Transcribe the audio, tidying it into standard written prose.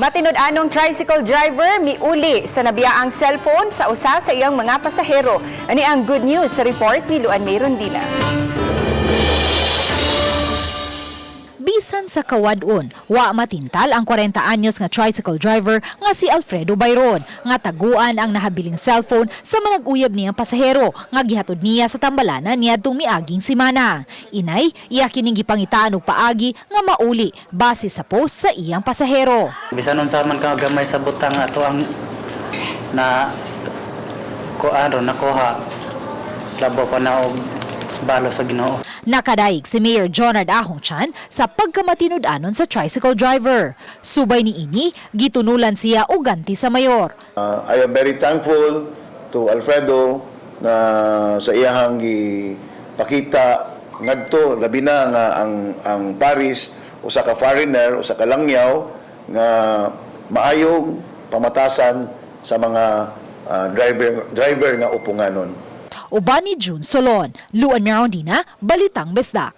Matinud-anong tricycle driver miuli sa nabiyaang cellphone sa usa sa iyang mga pasahero. Ani ang good news sa report ni Luan May Rondina. Bisan sa kawadon, wa matintal ang 40 anyos nga tricycle driver nga si Alfredo Bayron nga taguan ang nahabiling cellphone sa manag-uyab niyang pasahero nga gihatod niya sa tambalanan niadtong miaging semana. Inay, iya kining gipangitaan og paagi nga mauli base sa post sa iyang pasahero. Bisan unsa man ka gamay sa butang ato ang na nakuha labo pa na og balo sa Ginoo. Nakadaig si Mayor Jonard Ahong Chan sa pagkamatinud-anon sa tricycle driver. Subay ni ini, gitunulan siya og ganti sa mayor. I am very thankful to Alfredo na sa iyahang gipakita ngadto labi na nga ang Paris usa ka foreigner, usa ka langyaw nga maayong pamatasan sa mga driver nga upunganon. Uban ni June Solon, Luan May Rondina, Balitang Besdak.